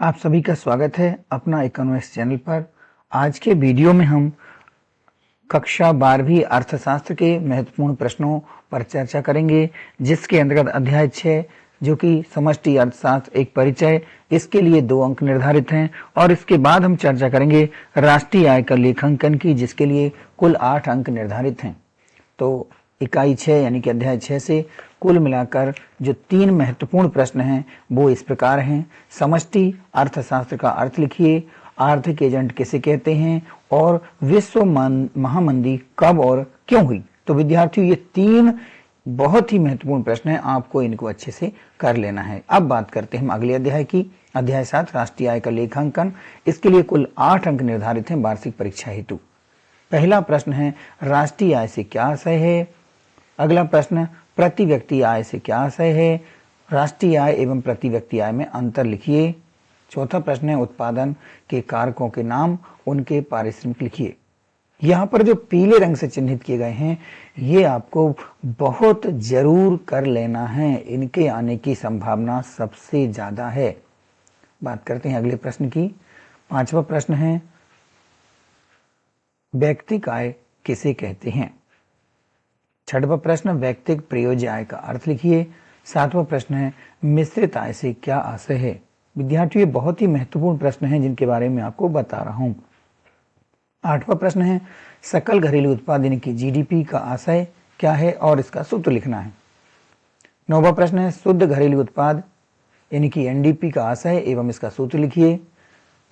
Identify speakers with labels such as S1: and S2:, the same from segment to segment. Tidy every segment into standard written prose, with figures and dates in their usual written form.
S1: आप सभी का स्वागत है अपना इकोनॉमिक्स चैनल पर। आज के वीडियो में हम कक्षा 12वीं अर्थशास्त्र के महत्वपूर्ण प्रश्नों पर चर्चा करेंगे, जिसके अंतर्गत अध्याय 6 जो कि समष्टि अर्थशास्त्र एक परिचय, इसके लिए 2 अंक निर्धारित हैं। और इसके बाद हम चर्चा करेंगे राष्ट्रीय आय का लेखांकन की, जिसके लिए कुल 8 अंक निर्धारित हैं। तो इकाई 6 यानी कि अध्याय 6 से कुल मिलाकर जो 3 महत्वपूर्ण प्रश्न हैं वो इस प्रकार हैं। समष्टि अर्थशास्त्र का अर्थ लिखिए, आर्थिक एजेंट किसे कहते हैं, और विश्व महामंदी कब और क्यों हुई। तो विद्यार्थियों, ये 3 बहुत ही महत्वपूर्ण प्रश्न हैं, आपको इनको अच्छे से कर लेना है। अब बात करते हैं हम अगले अध्याय की। अध्याय 7 राष्ट्रीय आय का लेखांकन। इसके लिए कुल 8 अंक निर्धारित हैं वार्षिक परीक्षा हेतु। पहला प्रश्न है राष्ट्रीय आय से क्या आशय है। अगला प्रश्न प्रति व्यक्ति आय से क्या आशय है। राष्ट्रीय आय एवं प्रति व्यक्ति आय में अंतर लिखिए। चौथा प्रश्न है उत्पादन के कारकों के नाम, उनके पारिश्रमिक लिखिए। यहाँ पर जो पीले रंग से चिन्हित किए गए हैं ये आपको बहुत जरूर कर लेना है, इनके आने की संभावना सबसे ज्यादा है। बात करते हैं अगले प्रश्न की। 5वां प्रश्न है व्यक्तिक आय किसे कहते हैं। 6वां प्रश्न व्यक्तिक प्रयोज्य आय का अर्थ लिखिए। 7वां प्रश्न है मिश्रित आय से क्या आशय है। विद्यार्थियों, ये बहुत ही महत्वपूर्ण प्रश्न हैं जिनके बारे में आपको बता रहा हूं। 8वां प्रश्न है सकल घरेलू उत्पाद यानी कि जीडीपी का आशय क्या है और इसका सूत्र लिखना है। 9वां प्रश्न है शुद्ध घरेलू उत्पाद यानी कि एनडीपी का आशय एवं इसका सूत्र लिखिए।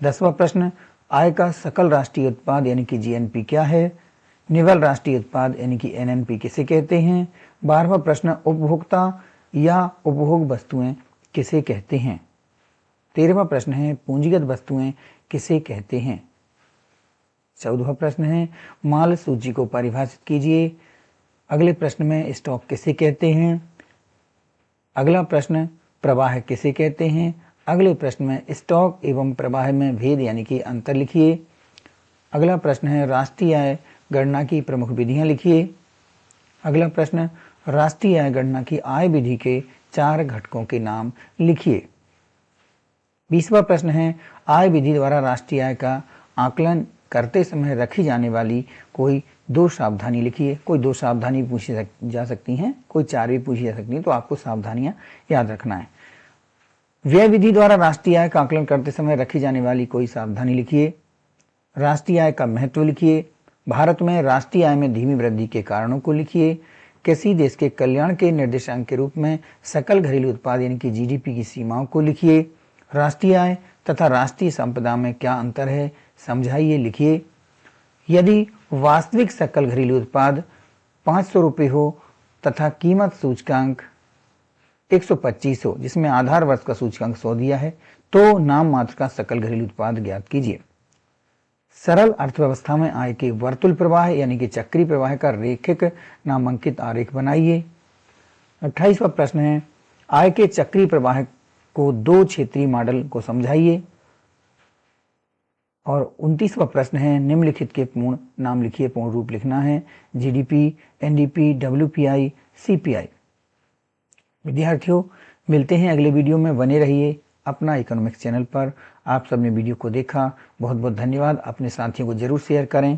S1: 10वां प्रश्न आय का सकल राष्ट्रीय उत्पाद यानी कि जीएनपी क्या है। निवल राष्ट्रीय उत्पाद यानी कि एनएनपी किसे कहते हैं। 12वां प्रश्न उपभोक्ता या उपभोग वस्तुएं किसे कहते हैं। 13वां प्रश्न है पूंजीगत वस्तुएं किसे कहते हैं। 14वां प्रश्न है माल सूची को परिभाषित कीजिए। अगले प्रश्न में स्टॉक किसे कहते हैं। अगला प्रश्न प्रवाह किसे कहते हैं। अगले प्रश्न में स्टॉक एवं प्रवाह में भेद यानी कि अंतर लिखिए। अगला प्रश्न है राष्ट्रीय आय गणना की प्रमुख विधियां लिखिए। अगला प्रश्न राष्ट्रीय आय गणना की आय विधि के 4 घटकों के नाम लिखिए। 20वां प्रश्न है आय विधि द्वारा राष्ट्रीय आय का आकलन करते समय रखी जाने वाली कोई 2 सावधानी लिखिए। कोई 2 सावधानी पूछी जा सकती हैं, कोई 4 भी पूछी जा सकती हैं, तो आपको सावधानियां याद रखना है। व्यय विधि द्वारा राष्ट्रीय आय का आकलन करते समय रखी जाने वाली कोई सावधानी लिखिए। राष्ट्रीय आय का महत्व लिखिए। भारत में राष्ट्रीय आय में धीमी वृद्धि के कारणों को लिखिए। किसी देश के कल्याण के निर्देशांक के रूप में सकल घरेलू उत्पाद यानी कि जीडीपी की सीमाओं को लिखिए। राष्ट्रीय आय तथा राष्ट्रीय संपदा में क्या अंतर है समझाइए, लिखिए। यदि वास्तविक सकल घरेलू उत्पाद 500 रुपये हो तथा कीमत सूचकांक 125 हो, जिसमें आधार वर्ष का सूचकांक 100 दिया है, तो नाम मात्र का सकल घरेलू उत्पाद ज्ञात कीजिए। सरल अर्थव्यवस्था में आय के वर्तुल प्रवाह यानी कि चक्री प्रवाह का रेखिक नामांकित आरेख बनाइए। 28वां प्रश्न है आय के चक्री प्रवाह को 2 क्षेत्रीय मॉडल को समझाइए। और 29वां प्रश्न है निम्नलिखित के पूर्ण नाम लिखिए। पूर्ण रूप लिखना है जीडीपी, एनडीपी, डब्ल्यूपीआई, सीपीआई। विद्यार्थियों, मिलते हैं अगले वीडियो में। बने रहिए अपना इकोनॉमिक्स चैनल पर। आप सबने वीडियो को देखा, बहुत बहुत धन्यवाद। अपने साथियों को जरूर शेयर करें।